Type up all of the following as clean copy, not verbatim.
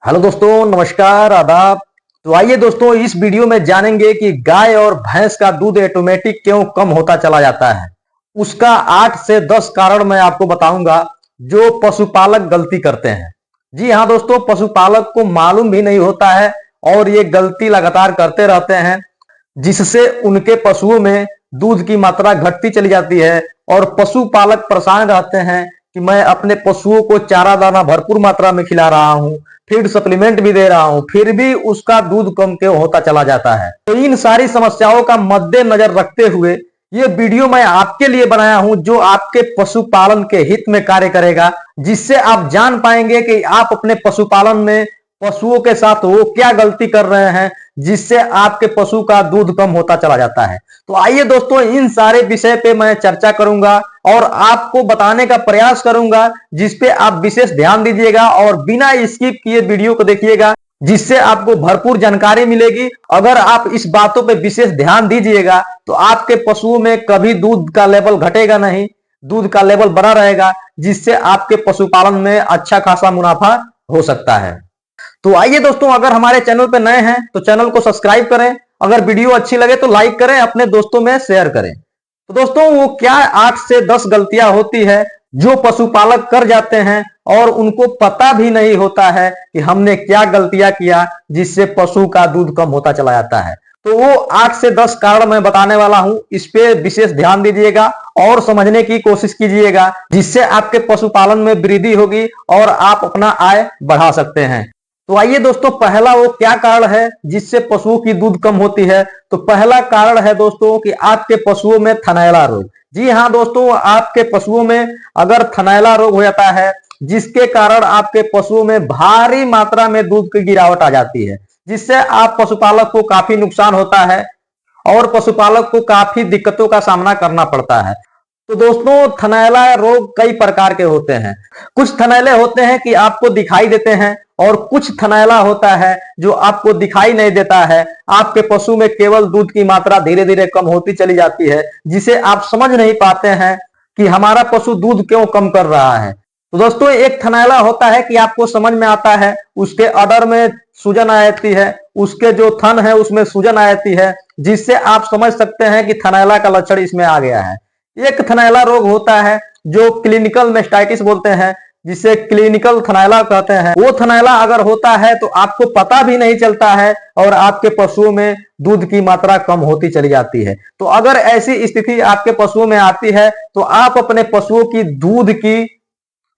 Hello दोस्तों, नमस्कार, आदाब। तो आइए दोस्तों, इस वीडियो में जानेंगे कि गाय और भैंस का दूध ऑटोमेटिक क्यों कम होता चला जाता है। उसका 8 से 10 कारण मैं आपको बताऊंगा जो पशुपालक गलती करते हैं। जी हाँ दोस्तों, पशुपालक को मालूम भी नहीं होता है और ये गलती लगातार करते रहते हैं, जिससे उनके पशुओं में दूध की मात्रा घटती चली जाती है और पशुपालक परेशान रहते हैं कि मैं अपने पशुओं को चारा दाना भरपूर मात्रा में खिला रहा हूं, फीड सप्लीमेंट भी दे रहा हूं, फिर भी उसका दूध कम क्यों होता चला जाता है। तो इन सारी समस्याओं का मद्देनजर रखते हुए ये वीडियो मैं आपके लिए बनाया हूं, जो आपके पशुपालन के हित में कार्य करेगा, जिससे आप जान पाएंगे कि आप अपने पशुपालन में पशुओं के साथ वो क्या गलती कर रहे हैं जिससे आपके पशु का दूध कम होता चला जाता है। तो आइए दोस्तों, इन सारे विषय पे मैं चर्चा करूंगा और आपको बताने का प्रयास करूंगा, जिसपे आप विशेष ध्यान दीजिएगा और बिना स्किप किए वीडियो को देखिएगा, जिससे आपको भरपूर जानकारी मिलेगी। अगर आप इस बातों पे विशेष ध्यान दीजिएगा तो आपके पशुओं में कभी दूध का लेवल घटेगा नहीं, दूध का लेवल बना रहेगा, जिससे आपके पशुपालन में अच्छा खासा मुनाफा हो सकता है। तो आइए दोस्तों, अगर हमारे चैनल पे नए हैं तो चैनल को सब्सक्राइब करें, अगर वीडियो अच्छी लगे तो लाइक करें, अपने दोस्तों में शेयर करें। तो दोस्तों, वो क्या 8 से 10 गलतियां होती है जो पशुपालक कर जाते हैं और उनको पता भी नहीं होता है कि हमने क्या गलतियां किया जिससे पशु का दूध कम होता चला जाता है। तो वो 8 से 10 कारण मैं बताने वाला हूं, इस पे विशेष ध्यान दीजिएगा और समझने की कोशिश कीजिएगा, जिससे आपके पशुपालन में वृद्धि होगी और आप अपना आय बढ़ा सकते हैं। तो आइए दोस्तों, पहला वो क्या कारण है जिससे पशुओं की दूध कम होती है। तो पहला कारण है दोस्तों कि आपके पशुओं में थनैला रोग। जी हाँ दोस्तों, आपके पशुओं में अगर थनैला रोग हो जाता है, जिसके कारण आपके पशुओं में भारी मात्रा में दूध की गिरावट आ जाती है, जिससे आप पशुपालक को काफी नुकसान होता है और पशुपालक को काफी दिक्कतों का सामना करना पड़ता है। तो दोस्तों, थनैला रोग कई प्रकार के होते हैं। कुछ थनैले होते हैं कि आपको दिखाई देते हैं और कुछ थनैला होता है जो आपको दिखाई नहीं देता है। आपके पशु में केवल दूध की मात्रा धीरे धीरे कम होती चली जाती है, जिसे आप समझ नहीं पाते हैं कि हमारा पशु दूध क्यों कम कर रहा है। तो दोस्तों, एक थनैला होता है कि आपको समझ में आता है, उसके अडर में सूजन आ जाती है, उसके जो थन है उसमें सूजन आ जाती है, जिससे आप समझ सकते हैं कि थनैला का लक्षण इसमें आ गया है। एक थनैला रोग होता है जो क्लिनिकल मेस्टाइटिस बोलते हैं, जिसे क्लिनिकल थनैला कहते हैं। वो थनैला अगर होता है तो आपको पता भी नहीं चलता है और आपके पशुओं में दूध की मात्रा कम होती चली जाती है। तो अगर ऐसी स्थिति आपके पशुओं में आती है तो आप अपने पशुओं की दूध की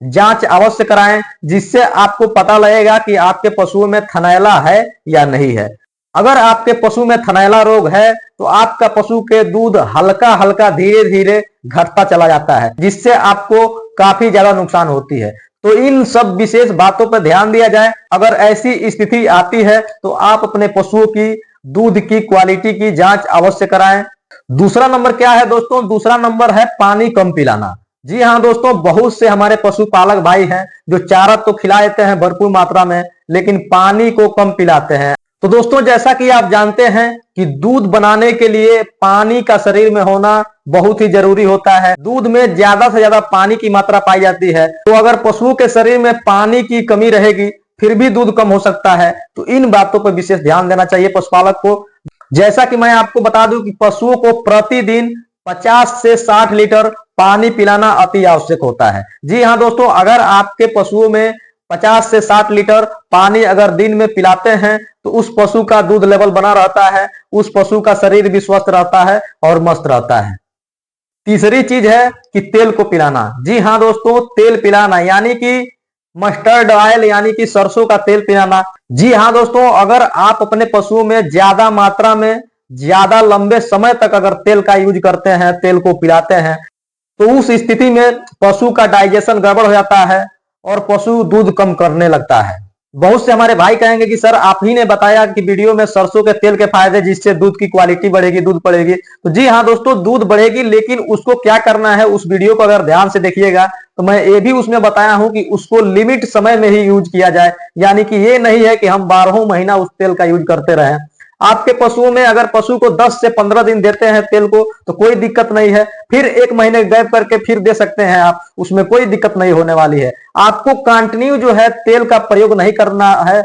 जांच अवश्य कराएं, जिससे आपको पता लगेगा कि आपके पशुओं में थनैला है या नहीं है। अगर आपके पशु में थनैला रोग है तो आपका पशु के दूध हल्का हल्का धीरे धीरे घटता चला जाता है, जिससे आपको काफी ज्यादा नुकसान होती है। तो इन सब विशेष बातों पर ध्यान दिया जाए। अगर ऐसी स्थिति आती है तो आप अपने पशुओं की दूध की क्वालिटी की जांच अवश्य कराएं। दूसरा नंबर क्या है दोस्तों? दूसरा नंबर है पानी कम पिलाना। जी हाँ दोस्तों, बहुत से हमारे पशुपालक भाई हैं जो चारा तो खिला देते हैं भरपूर मात्रा में, लेकिन पानी को कम पिलाते हैं। तो दोस्तों, जैसा कि आप जानते हैं कि दूध बनाने के लिए पानी का शरीर में होना बहुत ही जरूरी होता है। दूध में ज्यादा से ज्यादा पानी की मात्रा पाई जाती है। तो अगर पशुओं के शरीर में पानी की कमी रहेगी फिर भी दूध कम हो सकता है। तो इन बातों पर विशेष ध्यान देना चाहिए पशुपालक को। जैसा कि मैं आपको बता दूं कि पशुओं को प्रतिदिन 50 से 60 लीटर पानी पिलाना अति आवश्यक होता है। जी हाँ दोस्तों, अगर आपके पशुओं में 50 से 60 लीटर पानी अगर दिन में पिलाते हैं तो उस पशु का दूध लेवल बना रहता है, उस पशु का शरीर भी स्वस्थ रहता है और मस्त रहता है। तीसरी चीज है कि तेल को पिलाना। जी हाँ दोस्तों, तेल पिलाना यानी कि मस्टर्ड ऑयल यानी कि सरसों का तेल पिलाना। जी हाँ दोस्तों, अगर आप अपने पशुओं में ज्यादा मात्रा में ज्यादा लंबे समय तक अगर तेल का यूज करते हैं, तेल को पिलाते हैं, तो उस स्थिति में पशु का डाइजेशन गड़बड़ हो जाता है और पशु दूध कम करने लगता है। बहुत से हमारे भाई कहेंगे कि सर आप ही ने बताया कि वीडियो में सरसों के तेल के फायदे, जिससे दूध की क्वालिटी बढ़ेगी, दूध बढ़ेगी। तो जी हाँ दोस्तों, दूध बढ़ेगी, लेकिन उसको क्या करना है, उस वीडियो को अगर ध्यान से देखिएगा तो मैं ये भी उसमें बताया हूं कि उसको लिमिट समय में ही यूज किया जाए। यानी कि ये नहीं है कि हम 12 महीना उस तेल का यूज करते रहें। आपके पशुओं में अगर पशु को 10 से 15 दिन देते हैं तेल को तो कोई दिक्कत नहीं है, फिर 1 महीने गैप करके फिर दे सकते हैं आप, उसमें कोई दिक्कत नहीं होने वाली है। आपको कंटिन्यू जो है तेल का प्रयोग नहीं करना है,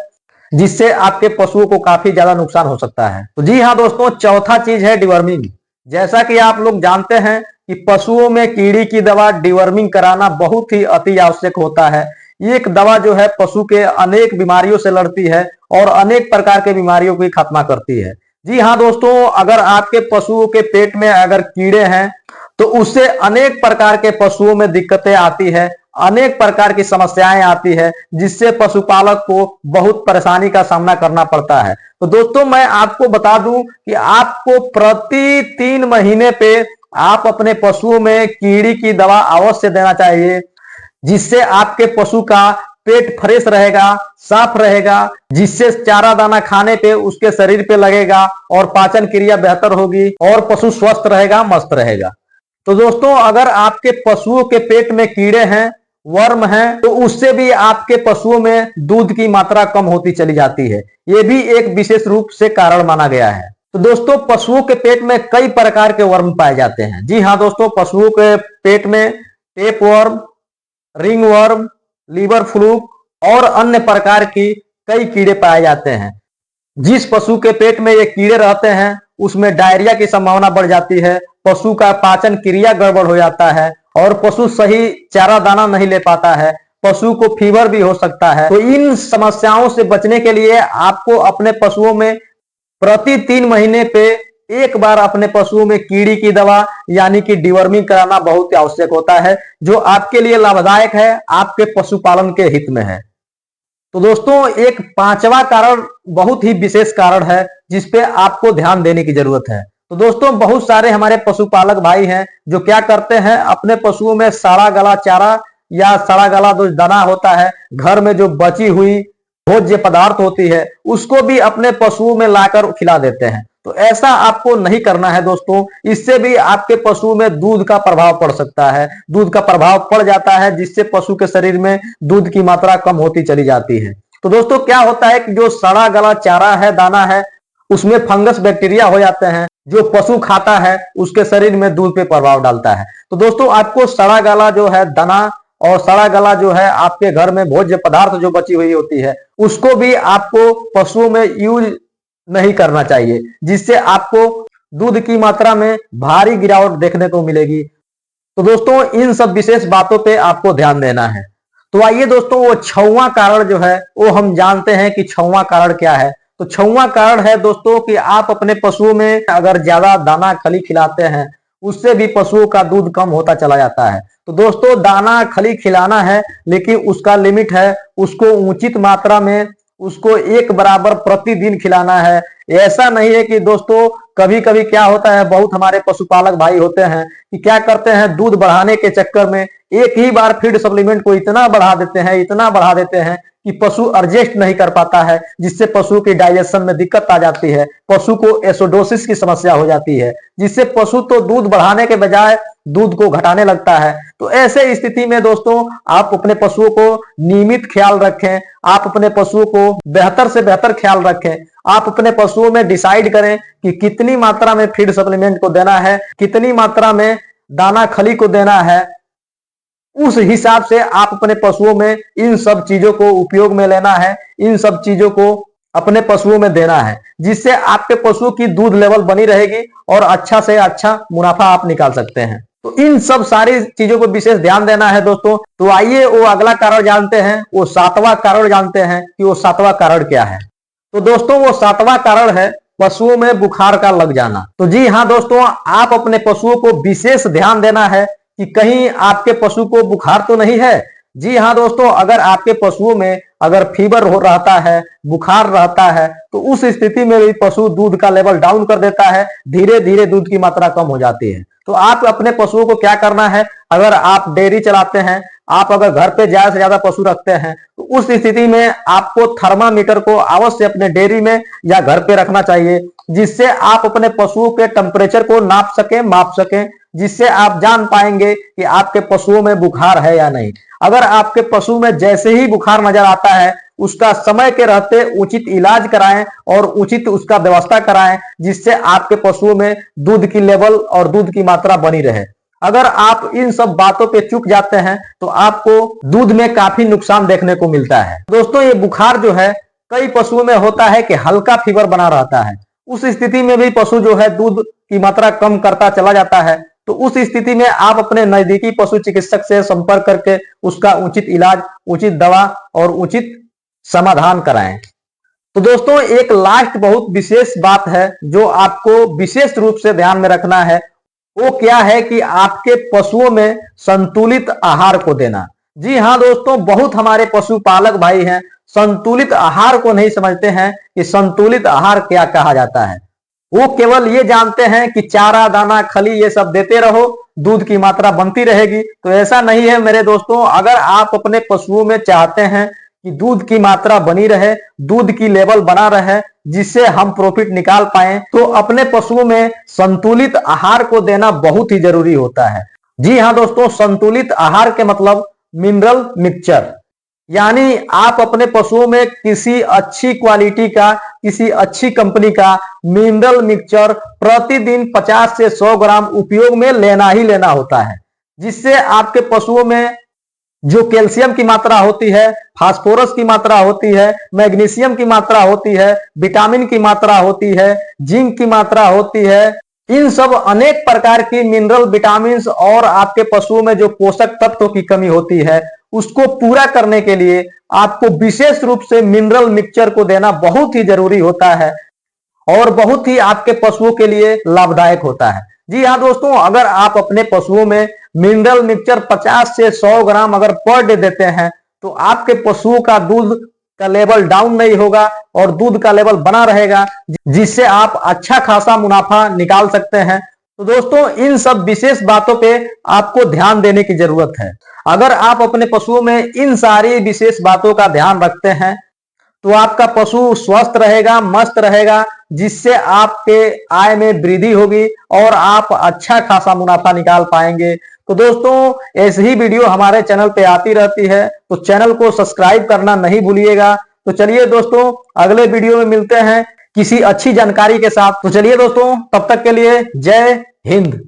जिससे आपके पशुओं को काफी ज्यादा नुकसान हो सकता है। तो जी हाँ दोस्तों, चौथा चीज है डिवर्मिंग। जैसा कि आप लोग जानते हैं कि पशुओं में कीड़ी की दवा डिवर्मिंग कराना बहुत ही अति आवश्यक होता है। एक दवा जो है पशु के अनेक बीमारियों से लड़ती है और अनेक प्रकार के बीमारियों की खात्मा करती है। जी हाँ दोस्तों, अगर आपके पशुओं के पेट में अगर कीड़े हैं तो उससे अनेक प्रकार के पशुओं में दिक्कतें आती है, अनेक प्रकार की समस्याएं आती है, जिससे पशुपालक को बहुत परेशानी का सामना करना पड़ता है। तो दोस्तों मैं आपको बता दूं कि आपको प्रति 3 महीने पे आप अपने पशुओं में कीड़ी की दवा अवश्य देना चाहिए, जिससे आपके पशु का पेट फ्रेश रहेगा, साफ रहेगा, जिससे चारा दाना खाने पे उसके शरीर पे लगेगा और पाचन क्रिया बेहतर होगी और पशु स्वस्थ रहेगा, मस्त रहेगा। तो दोस्तों अगर आपके पशुओं के पेट में कीड़े हैं, वर्म हैं, तो उससे भी आपके पशुओं में दूध की मात्रा कम होती चली जाती है। ये भी एक विशेष रूप से कारण माना गया है। तो दोस्तों पशुओं के पेट में कई प्रकार के वर्म पाए जाते हैं। जी हाँ दोस्तों, पशुओं के पेट में tapeworm, ringworm, liver fluke और अन्य प्रकार की कई कीड़े पाए जाते हैं। जिस पशु के पेट में ये कीड़े रहते हैं उसमें डायरिया की संभावना बढ़ जाती है, पशु का पाचन क्रिया गड़बड़ हो जाता है और पशु सही चारा दाना नहीं ले पाता है, पशु को फीवर भी हो सकता है। तो इन समस्याओं से बचने के लिए आपको अपने पशुओं में प्रति 3 महीने पे एक बार अपने पशुओं में कीड़ी की दवा यानी कि डिवर्मिंग कराना बहुत आवश्यक होता है, जो आपके लिए लाभदायक है, आपके पशुपालन के हित में है। तो दोस्तों एक 5वां कारण बहुत ही विशेष कारण है जिसपे आपको ध्यान देने की जरूरत है। तो दोस्तों बहुत सारे हमारे पशुपालक भाई हैं जो क्या करते हैं, अपने पशुओं में सड़ा गला चारा या सड़ा गला जो दाना होता है, घर में जो बची हुई भोज्य पदार्थ होती है, उसको भी अपने पशुओं में लाकर खिला देते हैं। तो ऐसा आपको नहीं करना है दोस्तों, इससे भी आपके पशु में दूध का प्रभाव पड़ सकता है, दूध का प्रभाव पड़ जाता है, जिससे पशु के शरीर में दूध की मात्रा कम होती चली जाती है। तो दोस्तों क्या होता है कि जो सड़ा गला चारा है, दाना है, उसमें फंगस बैक्टीरिया हो जाते हैं, जो पशु खाता है उसके शरीर में दूध पे प्रभाव डालता है। तो दोस्तों आपको सड़ा गला जो है दाना और सड़ा गला जो है आपके घर में भोज्य पदार्थ जो बची हुई होती है, उसको भी आपको पशुओं में यूज नहीं करना चाहिए, जिससे आपको दूध की मात्रा में भारी गिरावट देखने को मिलेगी। तो दोस्तों इन सब विशेष बातों पे आपको ध्यान देना है। तो आइए दोस्तों वो 6वां कारण जो है वो हम जानते हैं कि 6वां कारण क्या है। तो 6वां कारण है दोस्तों कि आप अपने पशुओं में अगर ज्यादा दाना खली खिलाते हैं, उससे भी पशुओं का दूध कम होता चला जाता है। तो दोस्तों दाना खली खिलाना है, लेकिन उसका लिमिट है, उसको उचित मात्रा में उसको एक बराबर प्रतिदिन खिलाना है। ऐसा नहीं है कि दोस्तों कभी कभी क्या होता है, बहुत हमारे पशुपालक भाई होते हैं कि क्या करते हैं, दूध बढ़ाने के चक्कर में एक ही बार फीड सप्लीमेंट को इतना बढ़ा देते हैं, इतना बढ़ा देते हैं कि पशु एडजस्ट नहीं कर पाता है, जिससे पशु की डाइजेशन में दिक्कत आ जाती है, पशु को एसिडोसिस की समस्या हो जाती है, जिससे पशु तो दूध बढ़ाने के बजाय दूध को घटाने लगता है। तो ऐसे स्थिति में दोस्तों आप अपने पशुओं को नियमित ख्याल रखें, आप अपने पशुओं को बेहतर से बेहतर ख्याल रखें। आप अपने पशुओं में डिसाइड करें कि कितनी मात्रा में फीड सप्लीमेंट को देना है, कितनी मात्रा में दाना खली को देना है। उस हिसाब से आप अपने पशुओं में इन सब चीजों को उपयोग में लेना है, इन सब चीजों को अपने पशुओं में देना है, जिससे आपके पशुओं की दूध लेवल बनी रहेगी और अच्छा से अच्छा मुनाफा आप निकाल सकते हैं। तो इन सब सारी चीजों को विशेष ध्यान देना है दोस्तों। तो आइए वो अगला कारण जानते हैं, वो 7वां कारण जानते हैं कि वो 7वां कारण क्या है। तो दोस्तों वो 7वां कारण है पशुओं में बुखार का लग जाना। तो जी हाँ दोस्तों, आप अपने पशुओं को विशेष ध्यान देना है कि कहीं आपके पशु को बुखार तो नहीं है। जी हाँ दोस्तों, अगर आपके पशुओं में अगर फीवर हो रहता है, बुखार रहता है, तो उस स्थिति में भी पशु दूध का लेवल डाउन कर देता है, धीरे धीरे दूध की मात्रा कम हो जाती है। तो आप अपने पशुओं को क्या करना है, अगर आप डेयरी चलाते हैं, आप अगर घर पे ज्यादा से ज्यादा पशु रखते हैं, तो उस स्थिति में आपको थर्मामीटर को अवश्य अपने डेयरी में या घर पे रखना चाहिए, जिससे आप अपने पशुओं के टेम्परेचर को नाप सकें, माप सकें, जिससे आप जान पाएंगे कि आपके पशुओं में बुखार है या नहीं। अगर आपके पशु में जैसे ही बुखार नजर आता है, उसका समय के रहते उचित इलाज कराएं और उचित उसका व्यवस्था कराएं, जिससे आपके पशुओं में दूध की लेवल और दूध की मात्रा बनी रहे। अगर आप इन सब बातों पे चूक जाते हैं तो आपको दूध में काफी नुकसान देखने को मिलता है। दोस्तों, ये बुखार जो है कई पशुओं में होता है कि हल्का फीवर बना रहता है। उस स्थिति में भी पशु जो है दूध की मात्रा कम करता चला जाता है। तो उस स्थिति में आप अपने नजदीकी पशु चिकित्सक से संपर्क करके उसका उचित इलाज, उचित दवा और उचित समाधान कराएं। तो दोस्तों, एक लास्ट बहुत विशेष बात है जो आपको विशेष रूप से ध्यान में रखना है। वो क्या है कि आपके पशुओं में संतुलित आहार को देना। जी हाँ दोस्तों, बहुत हमारे पशुपालक भाई हैं संतुलित आहार को नहीं समझते हैं कि संतुलित आहार क्या कहा जाता है। वो केवल ये जानते हैं कि चारा, दाना, खली ये सब देते रहो, दूध की मात्रा बनती रहेगी। तो ऐसा नहीं है मेरे दोस्तों। अगर आप अपने पशुओं में चाहते हैं कि दूध की मात्रा बनी रहे, दूध की लेवल बना रहे, जिससे हम प्रॉफिट निकाल पाए, तो अपने पशुओं में संतुलित आहार को देना बहुत ही जरूरी होता है। जी हाँ दोस्तों, संतुलित आहार के मतलब मिनरल मिक्सचर, यानी आप अपने पशुओं में किसी अच्छी क्वालिटी का, किसी अच्छी कंपनी का मिनरल मिक्सचर प्रतिदिन 50 से 100 ग्राम उपयोग में लेना ही लेना होता है, जिससे आपके पशुओं में जो कैल्शियम की मात्रा होती है, फास्फोरस की मात्रा होती है, मैग्नीशियम की मात्रा होती है, विटामिन की मात्रा होती है, जिंक की मात्रा होती है, इन सब अनेक प्रकार की मिनरल, विटामिन और आपके पशुओं में जो पोषक तत्वों की कमी होती है उसको पूरा करने के लिए आपको विशेष रूप से मिनरल मिक्सचर को देना बहुत ही जरूरी होता है और बहुत ही आपके पशुओं के लिए लाभदायक होता है। जी हाँ दोस्तों, अगर आप अपने पशुओं में मिनरल मिक्सचर 50 से 100 ग्राम अगर पर डे देते हैं तो आपके पशुओं का दूध का लेवल डाउन नहीं होगा और दूध का लेवल बना रहेगा, जिससे आप अच्छा खासा मुनाफा निकाल सकते हैं। तो दोस्तों, इन सब विशेष बातों पे आपको ध्यान देने की जरूरत है। अगर आप अपने पशुओं में इन सारी विशेष बातों का ध्यान रखते हैं तो आपका पशु स्वस्थ रहेगा, मस्त रहेगा, जिससे आपके आय में वृद्धि होगी और आप अच्छा खासा मुनाफा निकाल पाएंगे। तो दोस्तों, ऐसी ही वीडियो हमारे चैनल पे आती रहती है, तो चैनल को सब्सक्राइब करना नहीं भूलिएगा। तो चलिए दोस्तों, अगले वीडियो में मिलते हैं किसी अच्छी जानकारी के साथ। तो चलिए दोस्तों, तब तक के लिए जय हिंद।